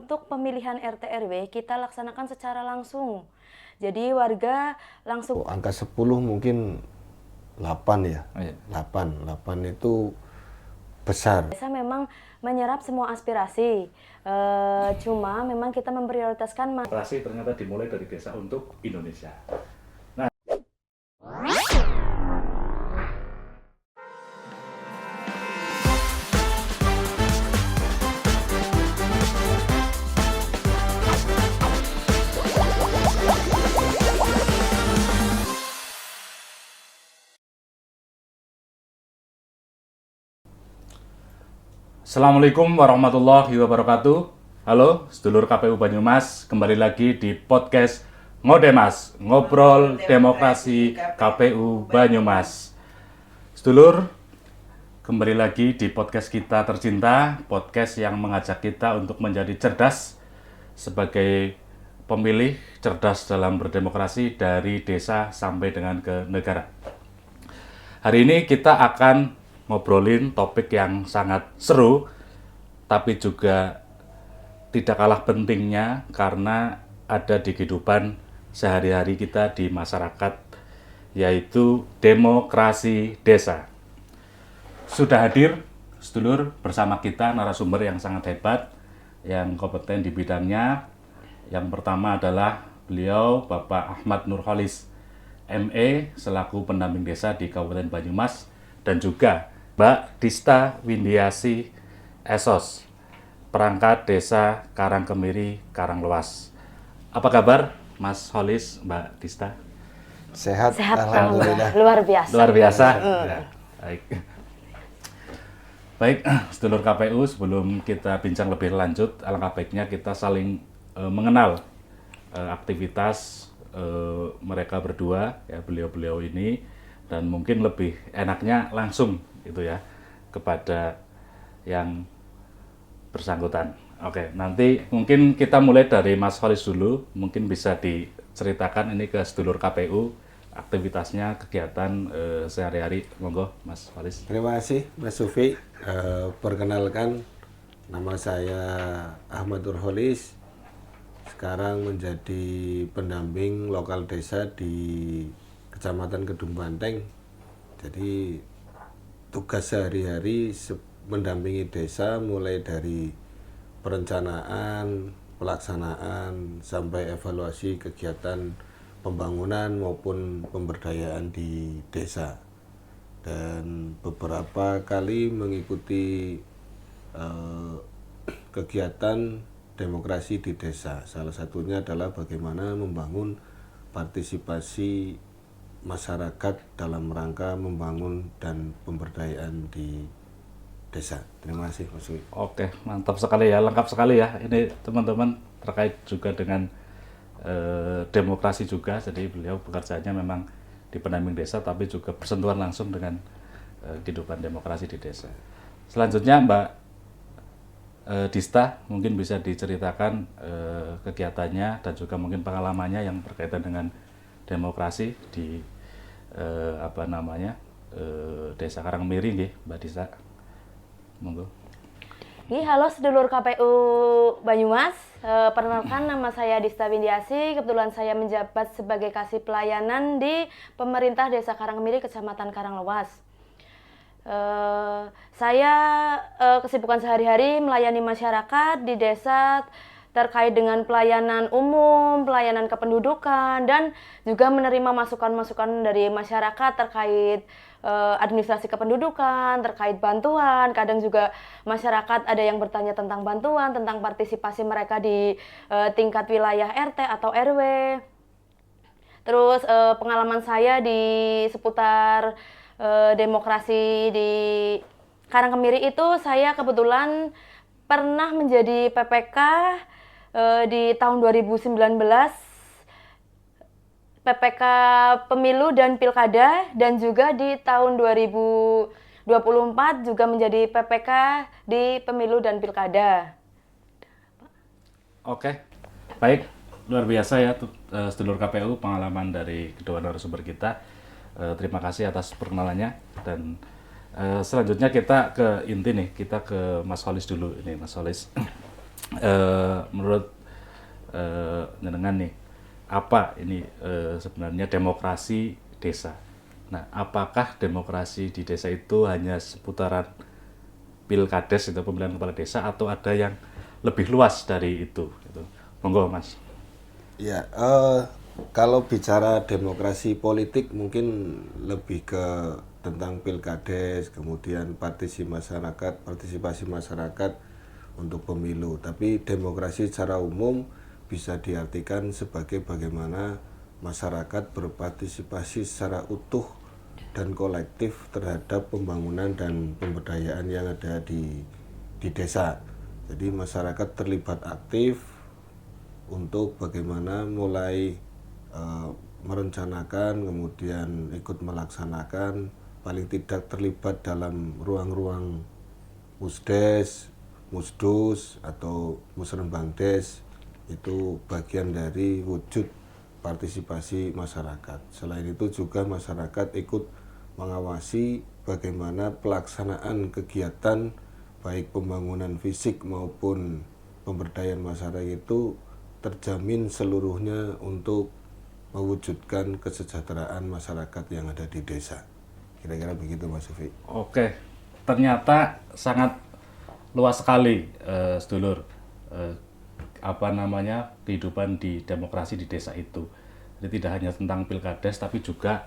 untuk pemilihan RT RW kita laksanakan secara langsung. Jadi warga langsung Angka 10 mungkin 8 ya. Oh, iya. 8 itu besar. desa memang menyerap semua aspirasi. Cuma memang kita memprioritaskan Demokrasi ternyata dimulai dari desa untuk Indonesia. Nah, Assalamualaikum warahmatullahi wabarakatuh. Halo, sedulur KPU Banyumas, kembali lagi di podcast Ngodemas, Ngobrol Demokrasi KPU Banyumas. Sedulur, kembali lagi di podcast kita tercinta, podcast yang mengajak kita untuk menjadi cerdas sebagai pemilih, cerdas dalam berdemokrasi dari desa sampai dengan ke negara. Hari ini kita akan ngobrolin topik yang sangat seru, tapi juga tidak kalah pentingnya karena ada di kehidupan sehari-hari kita di masyarakat, yaitu demokrasi desa. Sudah hadir, sedulur, bersama kita narasumber yang sangat hebat, yang kompeten di bidangnya. Yang pertama adalah beliau Bapak Ahmad Nurholis, ME, selaku pendamping desa di Kabupaten Banyumas, dan juga Mbak Dista Windiasi, SOS, perangkat desa Karangkemiri, Karanglewas. Apa kabar Mas Holis, Mbak Dista? Sehat, sehat, alhamdulillah. luar biasa. Luar biasa. Ya, baik. Baik, sedulur KPU, sebelum kita bincang lebih lanjut, alangkah baiknya kita saling mengenal aktivitas mereka berdua, ya, beliau-beliau ini, dan mungkin lebih enaknya langsung itu ya kepada yang bersangkutan. Oke, nanti mungkin kita mulai dari Mas Holis dulu, mungkin bisa diceritakan ini ke sedulur KPU aktivitasnya, kegiatan sehari-hari. Monggo Mas Holis. Terima kasih Mas Sufi. Perkenalkan, nama saya Ahmad Nurholis. Sekarang menjadi pendamping lokal desa di Kecamatan Kedung Banteng. Jadi tugas sehari-hari mendampingi desa mulai dari perencanaan, pelaksanaan, sampai evaluasi kegiatan pembangunan maupun pemberdayaan di desa. Dan beberapa kali mengikuti kegiatan demokrasi di desa. Salah satunya adalah bagaimana membangun partisipasi masyarakat dalam rangka membangun dan pemberdayaan di desa. Terima kasih Mas Wi. Oke, mantap sekali ya, lengkap sekali ya. Ini teman-teman terkait juga dengan demokrasi juga. Jadi beliau pekerjaannya memang di pendamping desa, tapi juga bersentuhan langsung dengan kehidupan demokrasi di desa. Selanjutnya Mbak Dista, mungkin bisa diceritakan kegiatannya dan juga mungkin pengalamannya yang berkaitan dengan demokrasi di Desa Karangkemiri, nggih, Mbak Dista. Monggo. Halo sedulur KPU Banyumas, perkenalkan nama saya Dista Windiasi. Kebetulan saya menjabat sebagai kasih pelayanan di pemerintah Desa Karangkemiri, Kecamatan Karanglewas. Saya kesibukan sehari-hari melayani masyarakat di desa terkait dengan pelayanan umum, pelayanan kependudukan, dan juga menerima masukan-masukan dari masyarakat terkait administrasi kependudukan, terkait bantuan. Kadang juga masyarakat ada yang bertanya tentang bantuan, tentang partisipasi mereka di tingkat wilayah RT atau RW. Terus pengalaman saya di seputar demokrasi di Karangkemiri itu, saya kebetulan pernah menjadi PPK di tahun 2019, PPK Pemilu dan Pilkada, dan juga di tahun 2024 juga menjadi PPK di Pemilu dan Pilkada. Oke, baik, luar biasa ya sedulur KPU pengalaman dari kedua narasumber kita. Terima kasih atas perkenalannya, dan selanjutnya kita ke inti nih, kita ke Mas Holis dulu ini, Mas Holis. menurut jenengan nih, apa ini sebenarnya demokrasi desa? Nah, apakah demokrasi di desa itu hanya seputaran pilkades itu pemilihan kepala desa atau ada yang lebih luas dari itu? Gitu. Monggo Mas. Ya, kalau bicara demokrasi politik mungkin lebih ke tentang pilkades, kemudian partisipasi masyarakat untuk pemilu. Tapi demokrasi secara umum bisa diartikan sebagai bagaimana masyarakat berpartisipasi secara utuh dan kolektif terhadap pembangunan dan pemberdayaan yang ada di desa. Jadi masyarakat terlibat aktif untuk bagaimana mulai merencanakan, kemudian ikut melaksanakan, paling tidak terlibat dalam ruang-ruang musdes, musdus atau musrenbangdes. Itu bagian dari wujud partisipasi masyarakat. Selain itu juga masyarakat ikut mengawasi bagaimana pelaksanaan kegiatan baik pembangunan fisik maupun pemberdayaan masyarakat itu terjamin seluruhnya untuk mewujudkan kesejahteraan masyarakat yang ada di desa. Kira-kira begitu Mas Sufi. Oke, ternyata sangat luas sekali sedulur kehidupan di demokrasi di desa itu. Jadi tidak hanya tentang pilkades tapi juga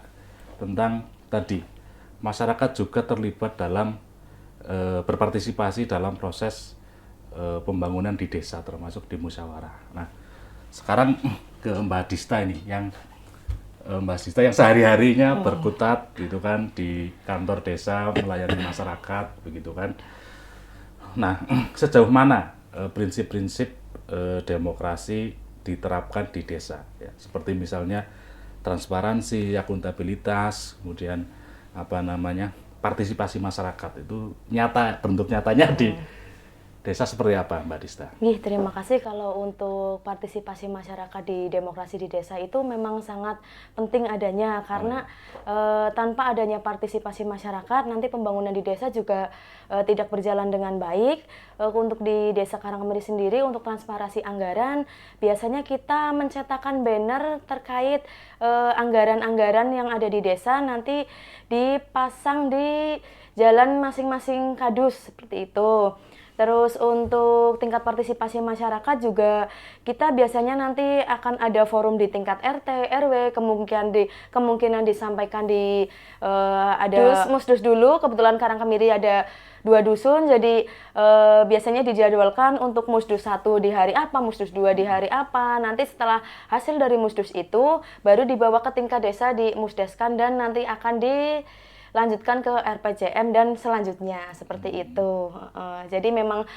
tentang tadi masyarakat juga terlibat dalam berpartisipasi dalam proses pembangunan di desa termasuk di musyawarah. Nah, sekarang ke Mbak Dista ini yang Mbak Dista yang sehari-harinya berkutat gitu kan di kantor desa melayani masyarakat begitu kan. Nah, sejauh mana prinsip-prinsip demokrasi diterapkan di desa ya, seperti misalnya transparansi, akuntabilitas, kemudian partisipasi masyarakat itu bentuk nyatanya di desa seperti apa Mbak Dista? Terima kasih. Kalau untuk partisipasi masyarakat di demokrasi di desa itu memang sangat penting adanya karena tanpa adanya partisipasi masyarakat nanti pembangunan di desa juga tidak berjalan dengan baik. Untuk di Desa Karangkemiri sendiri untuk transparansi anggaran biasanya kita mencetakkan banner terkait anggaran-anggaran yang ada di desa nanti dipasang di jalan masing-masing kadus seperti itu. Terus untuk tingkat partisipasi masyarakat juga kita biasanya nanti akan ada forum di tingkat RT, RW, kemungkinan disampaikan di ada musdus dulu. Kebetulan Karangkemiri ada 2 dusun, jadi biasanya dijadwalkan untuk musdus 1 di hari apa, musdus 2 di hari apa. Nanti setelah hasil dari musdus itu baru dibawa ke tingkat desa dimusdeskan dan nanti akan lanjutkan ke RPJM dan selanjutnya seperti itu. Jadi memang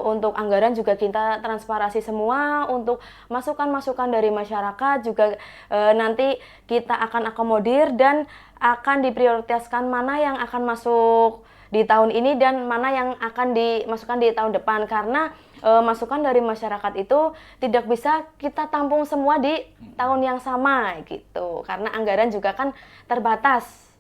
untuk anggaran juga kita transparansi semua, untuk masukan-masukan dari masyarakat juga nanti kita akan akomodir dan akan diprioritaskan mana yang akan masuk di tahun ini dan mana yang akan dimasukkan di tahun depan karena masukan dari masyarakat itu tidak bisa kita tampung semua di tahun yang sama gitu karena anggaran juga kan terbatas.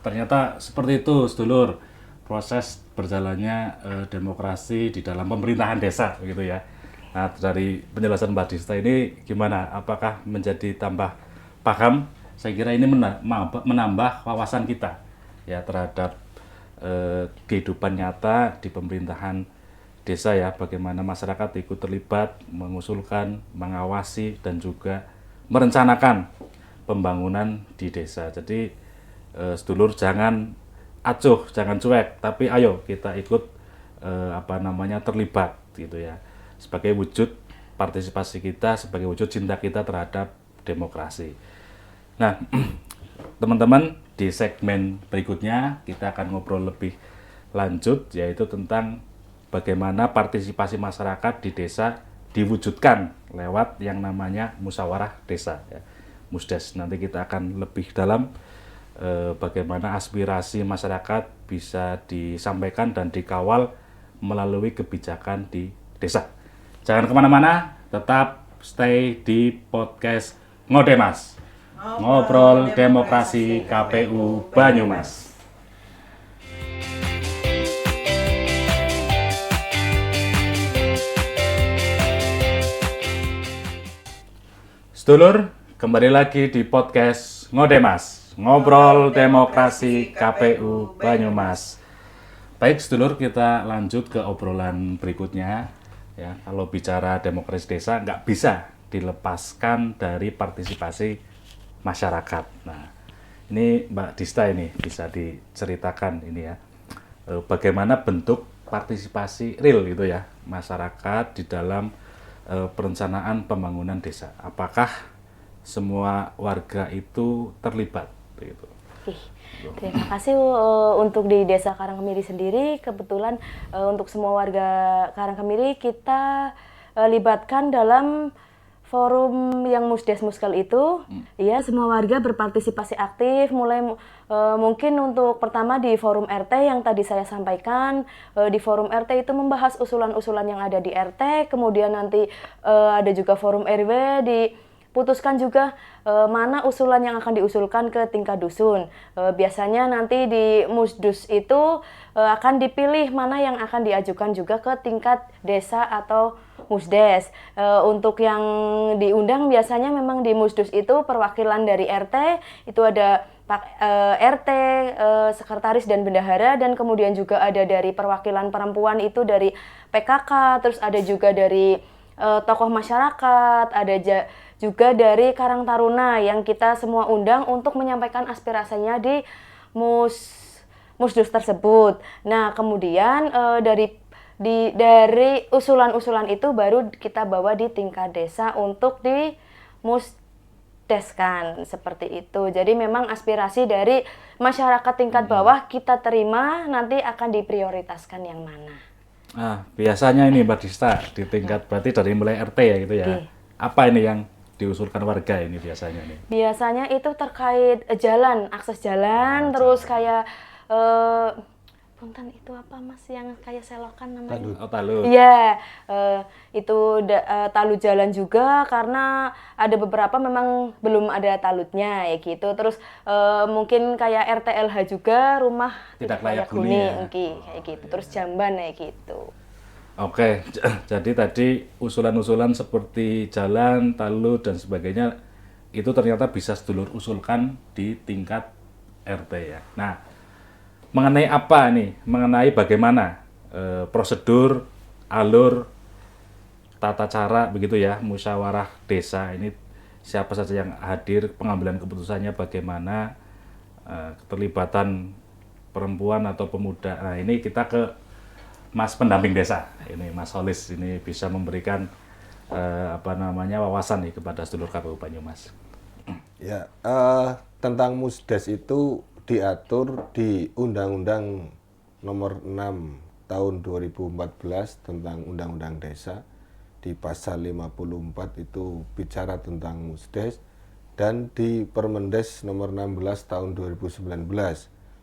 Ternyata seperti itu sedulur proses berjalannya demokrasi di dalam pemerintahan desa begitu ya. Nah, dari penjelasan Mbak Dista ini gimana? Apakah menjadi tambah paham? Saya kira ini menambah wawasan kita ya terhadap kehidupan nyata di pemerintahan desa ya, bagaimana masyarakat ikut terlibat, mengusulkan, mengawasi dan juga merencanakan pembangunan di desa. Jadi sedulur jangan acuh, jangan cuek, tapi ayo kita ikut terlibat gitu ya. Sebagai wujud partisipasi kita, sebagai wujud cinta kita terhadap demokrasi. Nah, teman-teman, di segmen berikutnya kita akan ngobrol lebih lanjut yaitu tentang bagaimana partisipasi masyarakat di desa diwujudkan lewat yang namanya musyawarah desa ya. Musdes. Nanti kita akan lebih dalam bagaimana aspirasi masyarakat bisa disampaikan dan dikawal melalui kebijakan di desa. Jangan kemana-mana, tetap stay di podcast Ngodemas, Ngobrol Demokrasi KPU Banyumas. Sedulur, kembali lagi di podcast Ngodemas, Ngobrol Demokrasi KPU Banyumas. Baik, sedulur, kita lanjut ke obrolan berikutnya. Ya, kalau bicara demokrasi desa nggak bisa dilepaskan dari partisipasi masyarakat. Nah, ini Mbak Dista ini bisa diceritakan ini ya, bagaimana bentuk partisipasi real gitu ya masyarakat di dalam perencanaan pembangunan desa. Apakah semua warga itu terlibat gitu? Terima kasih untuk di Desa Karangkemiri sendiri. Kebetulan untuk semua warga Karangkemiri kita libatkan dalam forum yang Musdes Muskal itu. Ya, semua warga berpartisipasi aktif. Mulai mungkin untuk pertama di forum RT yang tadi saya sampaikan. Di forum RT itu membahas usulan-usulan yang ada di RT. Kemudian nanti ada juga forum RW putuskan juga mana usulan yang akan diusulkan ke tingkat dusun. Biasanya nanti di Musdus itu akan dipilih mana yang akan diajukan juga ke tingkat desa atau Musdes. Untuk yang diundang biasanya memang di Musdus itu perwakilan dari RT, itu ada RT, sekretaris dan bendahara, dan kemudian juga ada dari perwakilan perempuan itu dari PKK, terus ada juga dari tokoh masyarakat, ada juga dari Karang Taruna yang kita semua undang untuk menyampaikan aspirasinya di Musdus tersebut. Nah, kemudian dari usulan-usulan itu baru kita bawa di tingkat desa untuk di Musdeskan, seperti itu. Jadi memang aspirasi dari masyarakat tingkat bawah kita terima, nanti akan diprioritaskan yang mana. Nah, biasanya ini Mbak Dista di tingkat berarti dari mulai RT ya gitu ya. Apa ini yang diusulkan warga ini biasanya nih? Biasanya itu terkait jalan, akses jalan, terus kayak punten itu apa Mas yang kayak selokan namanya? Talut. Oh, talut. Iya, itu talut jalan juga karena ada beberapa memang belum ada talutnya ya gitu. Terus mungkin kayak RTLH juga rumah Tidak layak huni ya. kayak gitu. Terus jamban ya gitu. Oke, jadi tadi usulan-usulan seperti jalan, talut, dan sebagainya itu ternyata bisa sedulur usulkan di tingkat RT ya. Nah, mengenai apa nih? Mengenai bagaimana prosedur, alur, tata cara begitu ya, musyawarah desa ini siapa saja yang hadir, pengambilan keputusannya bagaimana, keterlibatan perempuan atau pemuda. Nah, ini kita ke Mas pendamping desa, ini Mas Solis ini bisa memberikan wawasan nih kepada sedulur KPU Banyumas. Ya, tentang Musdes itu diatur di Undang-Undang Nomor 6 Tahun 2014 tentang Undang-Undang Desa. Di pasal 54 itu bicara tentang Musdes, dan di Permendes Nomor 16 Tahun 2019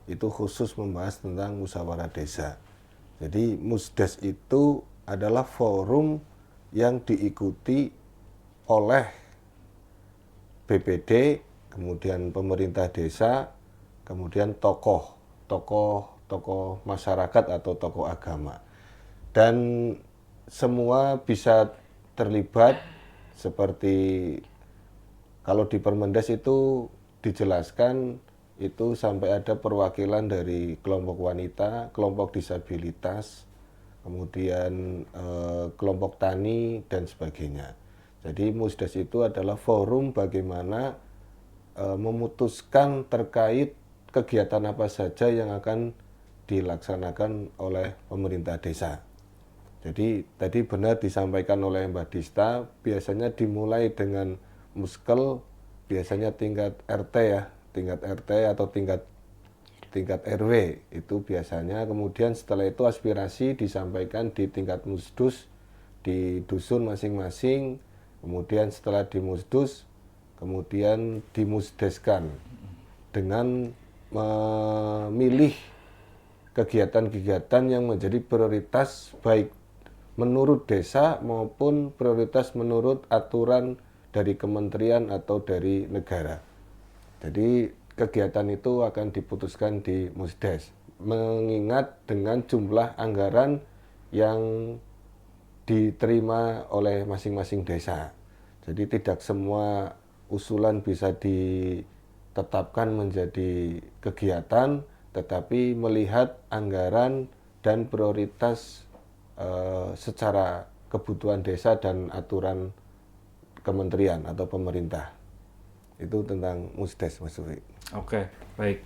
itu khusus membahas tentang musyawarah desa. Jadi Musdes itu adalah forum yang diikuti oleh BPD, kemudian pemerintah desa, kemudian tokoh masyarakat atau tokoh agama. Dan semua bisa terlibat, seperti kalau di Permendes itu dijelaskan itu sampai ada perwakilan dari kelompok wanita, kelompok disabilitas, kemudian kelompok tani dan sebagainya. Jadi Musdes itu adalah forum bagaimana memutuskan terkait kegiatan apa saja yang akan dilaksanakan oleh pemerintah desa. Jadi tadi benar disampaikan oleh Mbak Dista, biasanya dimulai dengan muskel, biasanya tingkat RT ya, tingkat RT atau tingkat RW itu biasanya. Kemudian setelah itu aspirasi disampaikan di tingkat Musdus, di dusun masing-masing. Kemudian setelah di Musdus, kemudian dimusdeskan dengan memilih kegiatan-kegiatan yang menjadi prioritas baik menurut desa maupun prioritas menurut aturan dari kementerian atau dari negara. Jadi kegiatan itu akan diputuskan di Musdes, mengingat dengan jumlah anggaran yang diterima oleh masing-masing desa. Jadi tidak semua usulan bisa ditetapkan menjadi kegiatan, tetapi melihat anggaran dan prioritas secara kebutuhan desa dan aturan kementerian atau pemerintah. Itu tentang Musdes, Mas Sufi. Oke, baik.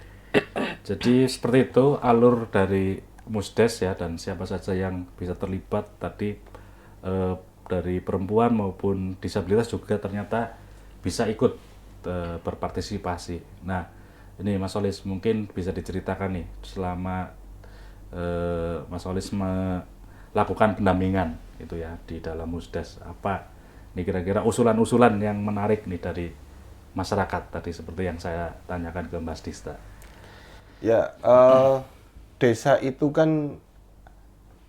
Jadi seperti itu alur dari Musdes ya, dan siapa saja yang bisa terlibat tadi dari perempuan maupun disabilitas juga ternyata bisa ikut berpartisipasi. Nah, ini Mas Solis mungkin bisa diceritakan nih selama Mas Solis melakukan pendampingan itu ya di dalam Musdes, apa nih kira-kira usulan-usulan yang menarik nih dari masyarakat tadi seperti yang saya tanyakan ke Mas Dista. Ya, desa itu kan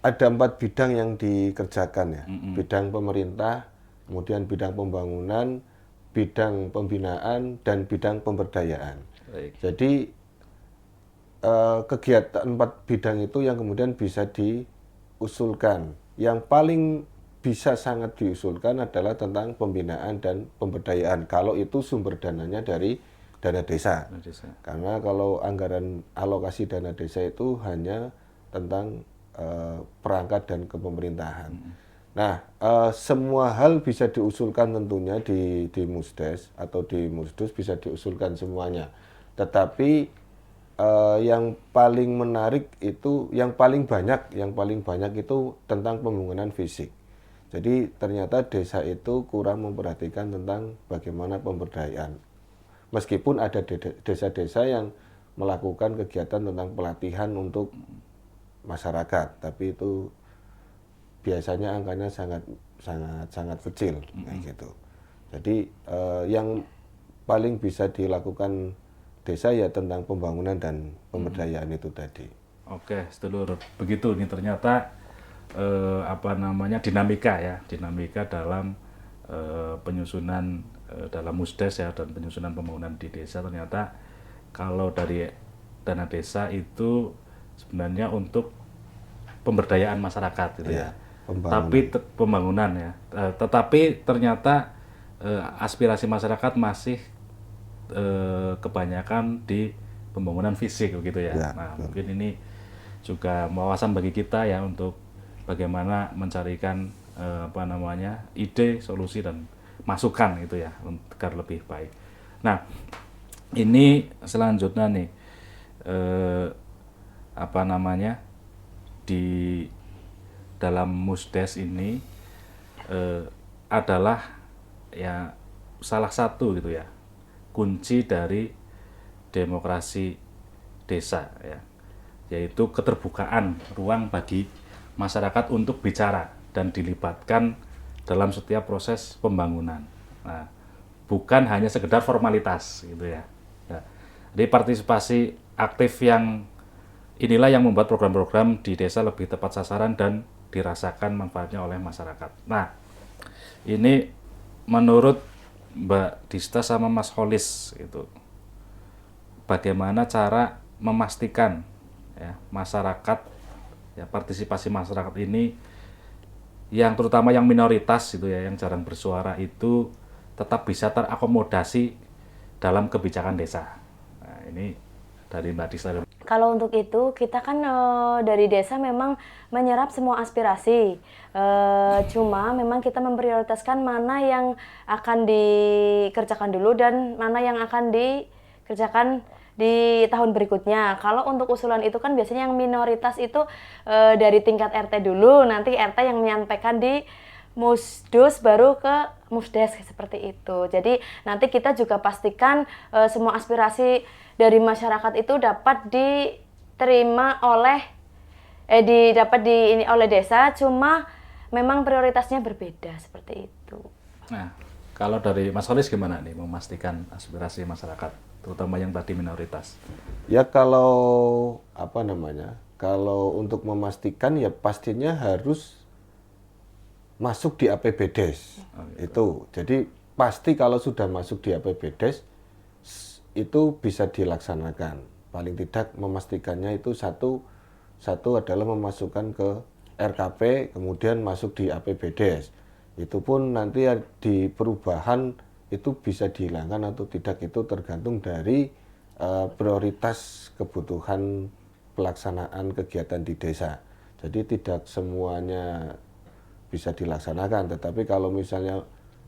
ada 4 bidang yang dikerjakan ya. Bidang pemerintah, kemudian bidang pembangunan, bidang pembinaan, dan bidang pemberdayaan. Baik. Jadi kegiatan 4 bidang itu yang kemudian bisa diusulkan. Yang paling bisa sangat diusulkan adalah tentang pembinaan dan pemberdayaan. Kalau itu sumber dananya dari dana desa. Karena kalau anggaran alokasi dana desa itu hanya tentang perangkat dan kepemerintahan. Nah, semua hal bisa diusulkan tentunya di Musdes atau di Musdus bisa diusulkan semuanya. Tetapi yang paling menarik itu, yang paling banyak itu tentang pembangunan fisik. Jadi ternyata desa itu kurang memperhatikan tentang bagaimana pemberdayaan. Meskipun ada desa-desa yang melakukan kegiatan tentang pelatihan untuk masyarakat, tapi itu biasanya angkanya sangat kecil, kayak gitu. Jadi yang paling bisa dilakukan desa ya tentang pembangunan dan pemberdayaan itu tadi. Oke, sedulur. Begitu nih ternyata dinamika dalam penyusunan dalam Musdes ya, dan penyusunan pembangunan di desa. Ternyata kalau dari dana desa itu sebenarnya untuk pemberdayaan masyarakat gitu ya. Tapi pembangunan ya. Tetapi ternyata aspirasi masyarakat masih kebanyakan di pembangunan fisik begitu ya. Nah, mungkin ini juga wawasan bagi kita ya untuk bagaimana mencarikan ide, solusi dan masukan itu ya agar lebih baik. Nah, ini selanjutnya nih di dalam Musdes ini adalah ya salah satu gitu ya kunci dari demokrasi desa ya, yaitu keterbukaan ruang bagi masyarakat untuk bicara dan dilibatkan dalam setiap proses pembangunan. Nah, bukan hanya sekedar formalitas gitu ya. Nah, jadi partisipasi aktif yang inilah yang membuat program-program di desa lebih tepat sasaran dan dirasakan manfaatnya oleh masyarakat. Nah, ini menurut Mbak Dista sama Mas Holis itu, bagaimana cara memastikan ya masyarakat ya, partisipasi masyarakat ini yang terutama yang minoritas itu ya, yang jarang bersuara itu tetap bisa terakomodasi dalam kebijakan desa. Nah, ini dari Mbak Dista. Kalau untuk itu, kita kan dari desa memang menyerap semua aspirasi. Cuma memang kita memprioritaskan mana yang akan dikerjakan dulu dan mana yang akan dikerjakan di tahun berikutnya. Kalau untuk usulan itu kan biasanya yang minoritas itu dari tingkat RT dulu, nanti RT yang menyampaikan di Musdus baru ke Musdes seperti itu. Jadi nanti kita juga pastikan semua aspirasi dari masyarakat itu dapat diterima oleh oleh desa, cuma memang prioritasnya berbeda seperti itu. Nah, kalau dari Mas Holis gimana nih memastikan aspirasi masyarakat, terutama yang tadi minoritas? Ya kalau kalau untuk memastikan ya pastinya harus masuk di APBDes. Itu. Jadi pasti kalau sudah masuk di APBDes itu bisa dilaksanakan. Paling tidak memastikannya itu satu adalah memasukkan ke RKP, kemudian masuk di APBDes. Itu pun nanti di perubahan itu bisa dihilangkan atau tidak, itu tergantung dari prioritas kebutuhan pelaksanaan kegiatan di desa. Jadi tidak semuanya bisa dilaksanakan, tetapi kalau misalnya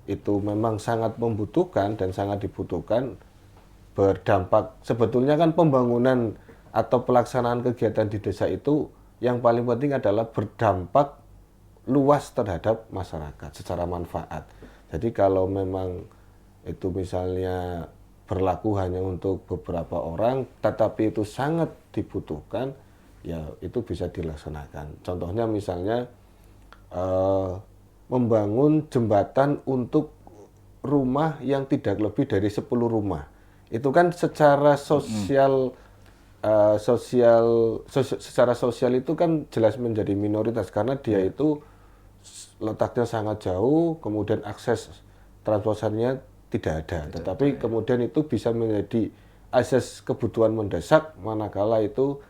itu memang sangat membutuhkan dan sangat dibutuhkan, berdampak, sebetulnya kan pembangunan atau pelaksanaan kegiatan di desa itu yang paling penting adalah berdampak luas terhadap masyarakat secara manfaat. Jadi kalau memang itu misalnya berlaku hanya untuk beberapa orang, tetapi itu sangat dibutuhkan, ya itu bisa dilaksanakan. Contohnya misalnya membangun jembatan untuk rumah yang tidak lebih dari 10 rumah. Itu kan secara sosial, secara sosial itu kan jelas menjadi minoritas karena dia itu letaknya sangat jauh, kemudian akses transportasinya tidak ada. Tetapi kemudian itu bisa menjadi asas kebutuhan mendesak manakala itu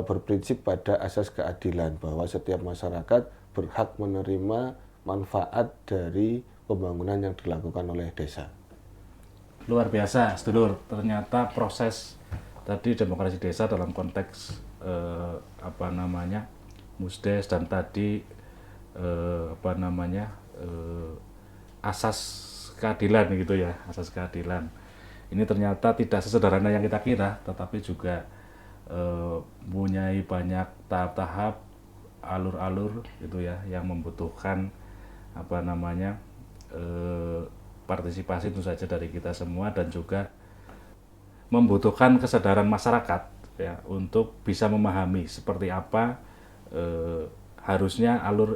berprinsip pada asas keadilan, bahwa setiap masyarakat berhak menerima manfaat dari pembangunan yang dilakukan oleh desa. Luar biasa, sedulur. Ternyata proses tadi demokrasi desa dalam konteks Musdes dan tadi asas keadilan gitu ya, asas keadilan. Ini ternyata tidak sesederhana yang kita kira, tetapi juga mempunyai banyak tahap-tahap, alur-alur gitu ya, yang membutuhkan partisipasi tentu saja dari kita semua, dan juga membutuhkan kesadaran masyarakat ya untuk bisa memahami seperti apa harusnya alur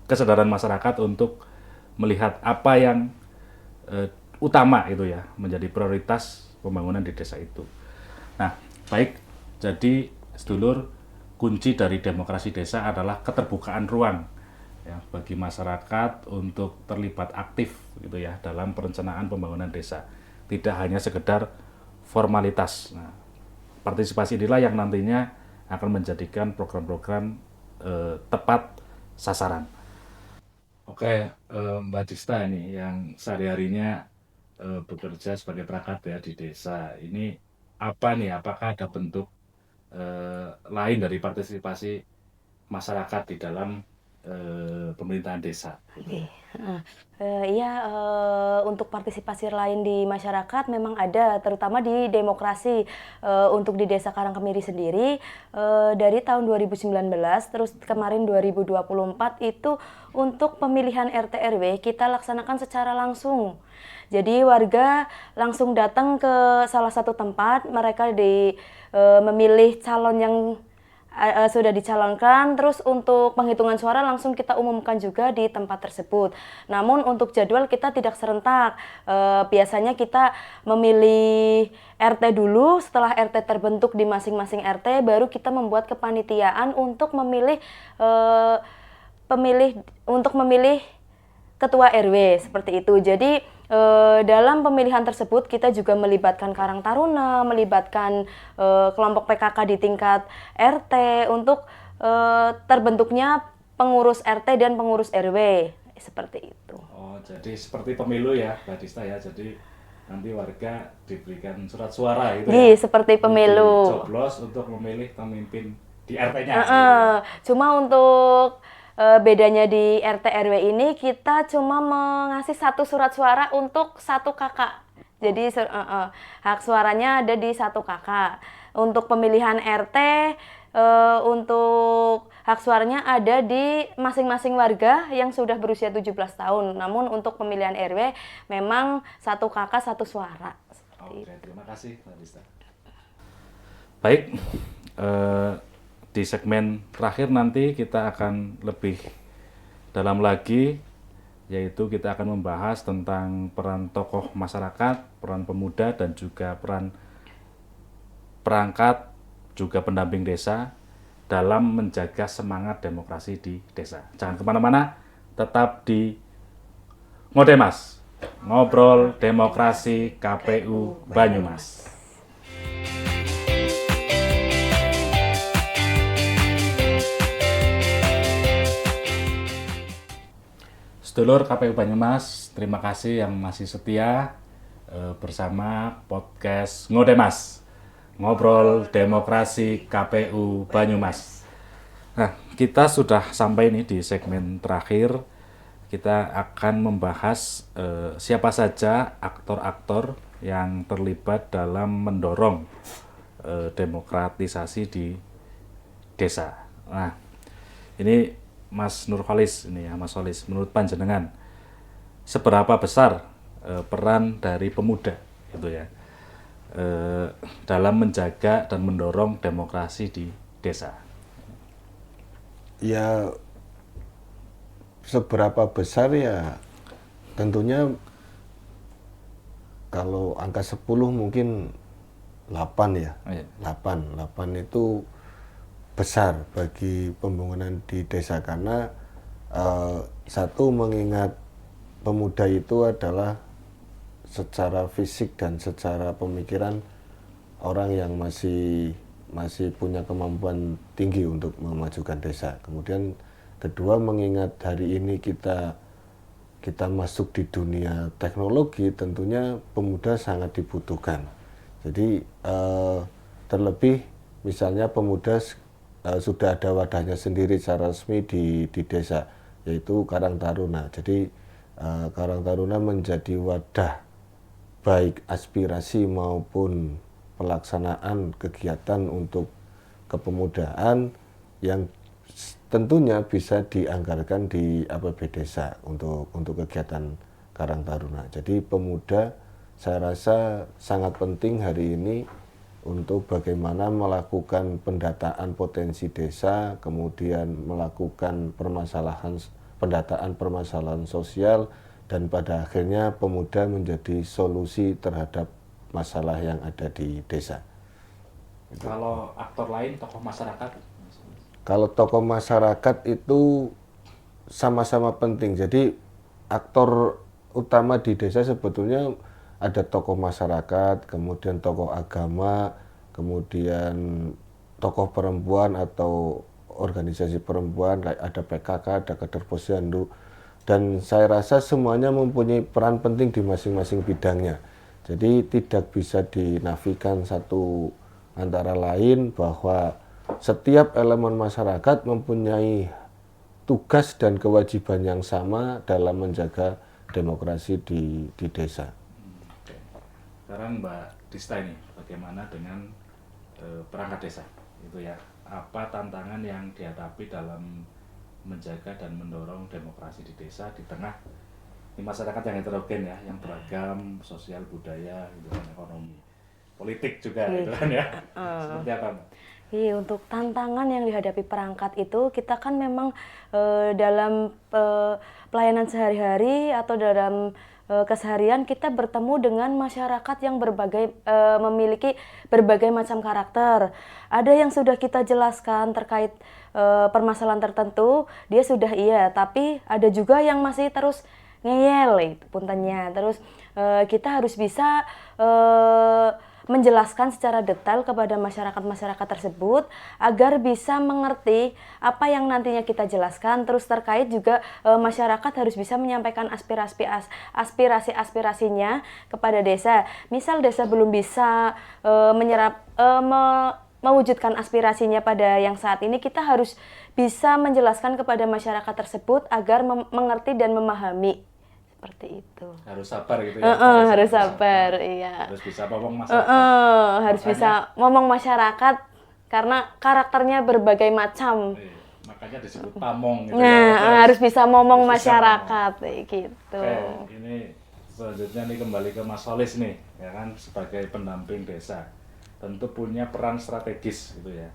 kesadaran masyarakat untuk melihat apa yang utama itu ya menjadi prioritas pembangunan di desa itu. Nah, baik, jadi sedulur, kunci dari demokrasi desa adalah keterbukaan ruang ya bagi masyarakat untuk terlibat aktif gitu ya dalam perencanaan pembangunan desa. Tidak hanya sekedar formalitas. Nah, partisipasi inilah yang nantinya akan menjadikan program-program tepat sasaran. Oke, Mbak Dista ini yang sehari-harinya bekerja sebagai perangkat ya di desa. Ini apa nih? Apakah ada bentuk lain dari partisipasi masyarakat di dalam pemerintahan desa? Oke. Iya, untuk partisipasi lain di masyarakat memang ada, terutama di demokrasi. Untuk di Desa Karangkemiri sendiri, dari tahun 2019 terus kemarin 2024 itu untuk pemilihan RT RW kita laksanakan secara langsung. Jadi warga langsung datang ke salah satu tempat, mereka memilih calon yang sudah dicalonkan, terus untuk penghitungan suara langsung kita umumkan juga di tempat tersebut. Namun untuk jadwal kita tidak serentak. Biasanya kita memilih RT dulu, setelah RT terbentuk di masing-masing RT, baru kita membuat kepanitiaan untuk memilih ketua RW seperti itu. Jadi dalam pemilihan tersebut kita juga melibatkan Karang Taruna, melibatkan kelompok PKK di tingkat RT untuk terbentuknya pengurus RT dan pengurus RW seperti itu. Oh, jadi seperti pemilu ya, Mbak Dista ya. Jadi nanti warga diberikan surat suara itu ya. Seperti pemilu. Coblos untuk memilih pemimpin di RT-nya. Cuma untuk bedanya di RT RW ini kita cuma mengasih satu surat suara untuk satu kakak. Jadi hak suaranya ada di satu kakak. Untuk pemilihan RT, untuk hak suaranya ada di masing-masing warga yang sudah berusia 17 tahun. Namun untuk pemilihan RW memang satu kakak satu suara. Oke, terima kasih Mbak Dista. Baik, di segmen terakhir nanti kita akan lebih dalam lagi, yaitu kita akan membahas tentang peran tokoh masyarakat, peran pemuda, dan juga peran perangkat, juga pendamping desa dalam menjaga semangat demokrasi di desa. Jangan kemana-mana, tetap di Ngodemas, Ngobrol Demokrasi KPU Banyumas. Sedulur KPU Banyumas, terima kasih yang masih setia bersama podcast Ngodemas, Ngobrol Demokrasi KPU Banyumas. Nah, kita sudah sampai nih di segmen terakhir. Kita akan membahas siapa saja aktor-aktor yang terlibat dalam mendorong demokratisasi di desa. Nah, ini Mas Nurholis, ini ya Mas Holis, menurut panjenengan seberapa besar peran dari pemuda gitu ya dalam menjaga dan mendorong demokrasi di desa? Ya, seberapa besar ya tentunya kalau angka 10 mungkin 8 ya. Oh, iya. 8 itu besar bagi pembangunan di desa karena satu, mengingat pemuda itu adalah secara fisik dan secara pemikiran orang yang masih punya kemampuan tinggi untuk memajukan desa. Kemudian kedua, mengingat hari ini kita masuk di dunia teknologi, tentunya pemuda sangat dibutuhkan. Jadi terlebih misalnya pemuda sudah ada wadahnya sendiri secara resmi di desa, yaitu Karang Taruna. Jadi Karang Taruna menjadi wadah baik aspirasi maupun pelaksanaan kegiatan untuk kepemudaan yang tentunya bisa dianggarkan di APB desa untuk kegiatan Karang Taruna. Jadi pemuda saya rasa sangat penting hari ini untuk bagaimana melakukan pendataan potensi desa, kemudian melakukan pendataan permasalahan sosial, dan pada akhirnya pemuda menjadi solusi terhadap masalah yang ada di desa. Kalau aktor lain, tokoh masyarakat? Kalau tokoh masyarakat itu sama-sama penting. Jadi aktor utama di desa sebetulnya ada tokoh masyarakat, kemudian tokoh agama, kemudian tokoh perempuan atau organisasi perempuan, kayak ada PKK, ada Kader Posyandu, dan saya rasa semuanya mempunyai peran penting di masing-masing bidangnya. Jadi tidak bisa dinafikan satu antara lain, bahwa setiap elemen masyarakat mempunyai tugas dan kewajiban yang sama dalam menjaga demokrasi di desa. Oke. Sekarang Mbak Dista ini, bagaimana dengan perangkat desa? Itu ya, apa tantangan yang dihadapi dalam menjaga dan mendorong demokrasi di desa di tengah di masyarakat yang heterogen ya, yang beragam, sosial, budaya, gitu kan, ekonomi, politik juga, gitu kan ya. Seperti apa, Mbak? Iya, untuk tantangan yang dihadapi perangkat itu, kita kan memang dalam pelayanan sehari-hari atau dalam keseharian kita bertemu dengan masyarakat yang memiliki berbagai macam karakter. Ada yang sudah kita jelaskan terkait permasalahan tertentu, dia sudah iya, tapi ada juga yang masih terus ngeyel itu puntennya. Terus kita harus bisa menjelaskan secara detail kepada masyarakat tersebut agar bisa mengerti apa yang nantinya kita jelaskan. Terus terkait juga masyarakat harus bisa menyampaikan aspirasi-aspirasinya kepada desa. Misal desa belum bisa mewujudkan aspirasinya pada yang saat ini, kita harus bisa menjelaskan kepada masyarakat tersebut agar mengerti dan memahami. Seperti itu. Harus sabar gitu ya. Harus sabar, iya. Harus bisa ngomong masyarakat. Harus bisa ngomong masyarakat karena karakternya berbagai macam. Makanya disebut pamong gitu ya. Harus bisa ngomong masyarakat gitu. Oke, ini selanjutnya nih kembali ke Mas Solis nih, ya kan, sebagai pendamping desa. Tentu punya peran strategis gitu ya.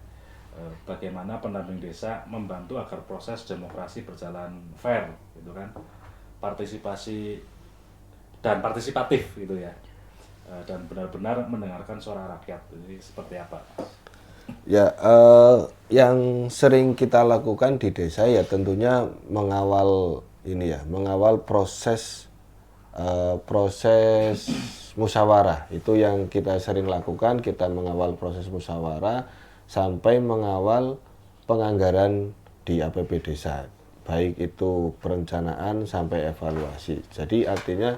Bagaimana pendamping desa membantu agar proses demokrasi berjalan fair gitu kan. Partisipasi dan partisipatif gitu ya, dan benar-benar mendengarkan suara rakyat. Jadi seperti apa? Ya, yang sering kita lakukan di desa ya tentunya mengawal proses musyawarah. Itu yang kita sering lakukan. Kita mengawal proses musyawarah sampai mengawal penganggaran di APB desa. baik itu perencanaan sampai evaluasi. Jadi artinya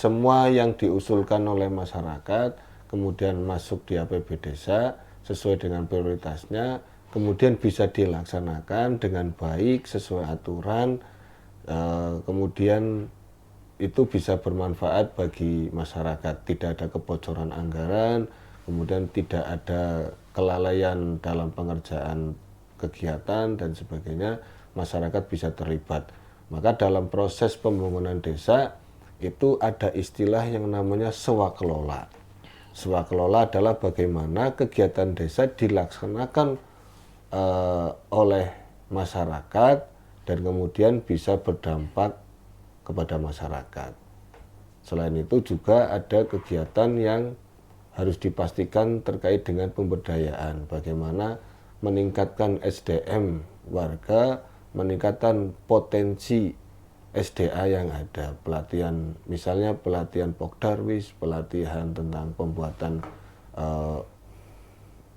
semua yang diusulkan oleh masyarakat kemudian masuk di APB desa sesuai dengan prioritasnya, kemudian bisa dilaksanakan dengan baik sesuai aturan, kemudian itu bisa bermanfaat bagi masyarakat, tidak ada kebocoran anggaran, kemudian tidak ada kelalaian dalam pengerjaan kegiatan dan sebagainya, masyarakat bisa terlibat. Maka dalam proses pembangunan desa itu ada istilah yang namanya swakelola. Swakelola adalah bagaimana kegiatan desa dilaksanakan oleh masyarakat dan kemudian bisa berdampak kepada masyarakat. Selain itu juga ada kegiatan yang harus dipastikan terkait dengan pemberdayaan, bagaimana meningkatkan SDM warga, meningkatkan potensi SDA yang ada, pelatihan misalnya pelatihan Pokdarwis, pelatihan tentang pembuatan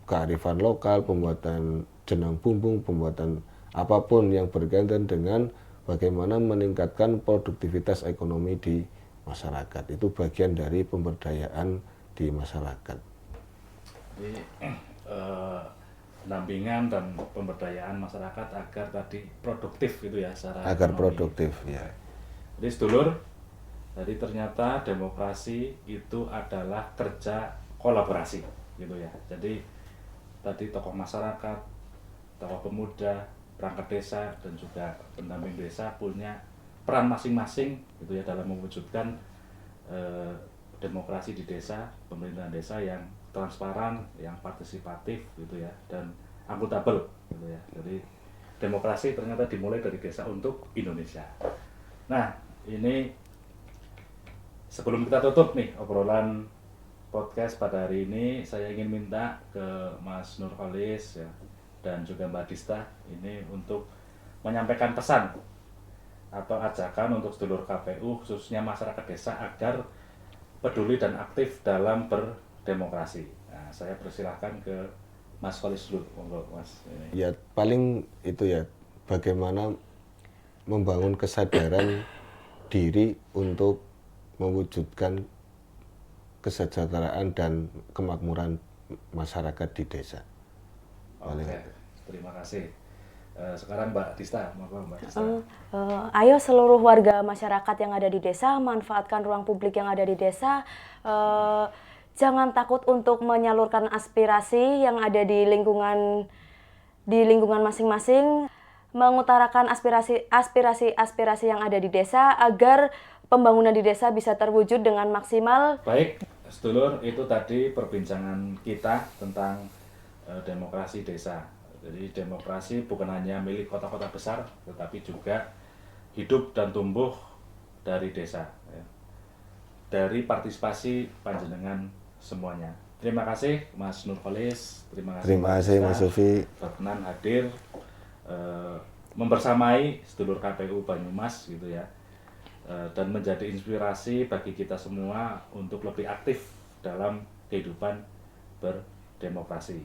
kearifan lokal, pembuatan jenang bumbung, pembuatan apapun yang berkaitan dengan bagaimana meningkatkan produktivitas ekonomi di masyarakat. Itu bagian dari pemberdayaan di masyarakat. Jadi pendampingan dan pemberdayaan masyarakat agar tadi produktif gitu ya secara Agar ekonomi. produktif ya. Jadi sedulur, jadi ternyata demokrasi itu adalah kerja kolaborasi gitu ya. Jadi tadi tokoh masyarakat, tokoh pemuda, perangkat desa dan juga pendamping desa punya peran masing-masing gitu ya dalam mewujudkan demokrasi di desa, pemerintahan desa yang transparan, yang partisipatif gitu ya dan akuntabel gitu ya. Jadi demokrasi ternyata dimulai dari desa untuk Indonesia. Nah, ini sebelum kita tutup nih obrolan podcast pada hari ini, saya ingin minta ke Mas Nurholis ya dan juga Mbak Dista ini untuk menyampaikan pesan atau ajakan untuk sedulur KPU khususnya masyarakat desa agar peduli dan aktif dalam berdemokrasi. Nah, saya persilahkan ke Mas Holis dulu, monggo Mas. Ini. Ya paling itu ya, bagaimana membangun kesadaran diri untuk mewujudkan kesejahteraan dan kemakmuran masyarakat di desa. Oke, terima kasih. Sekarang Mbak Dista, monggo Mbak Dista. Ayo seluruh warga masyarakat yang ada di desa, manfaatkan ruang publik yang ada di desa. Jangan takut untuk menyalurkan aspirasi yang ada di lingkungan masing-masing, mengutarakan aspirasi yang ada di desa agar pembangunan di desa bisa terwujud dengan maksimal. Baik, sedulur, itu tadi perbincangan kita tentang demokrasi desa. Jadi demokrasi bukan hanya milik kota-kota besar, tetapi juga hidup dan tumbuh dari desa, ya. Dari partisipasi panjenengan semuanya. Terima kasih Mas Nurholis, terima kasih Mas Sufi. berkenan hadir membersamai sedulur KPU Banyumas gitu ya, dan menjadi inspirasi bagi kita semua untuk lebih aktif dalam kehidupan berdemokrasi.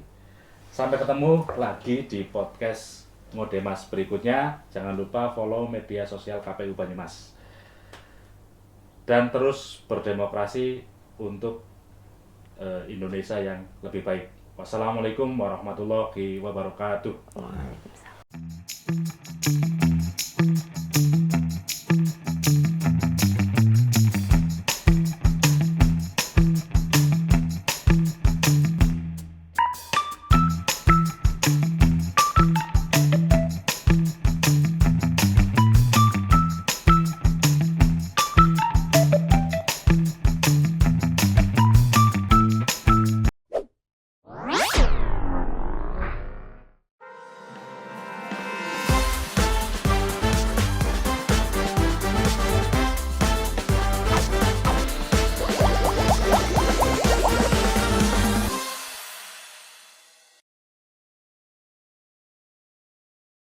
Sampai ketemu lagi di podcast Ngodemas berikutnya. Jangan lupa follow media sosial KPU Banyumas. Dan terus berdemokrasi untuk Indonesia yang lebih baik. Wassalamualaikum warahmatullahi wabarakatuh.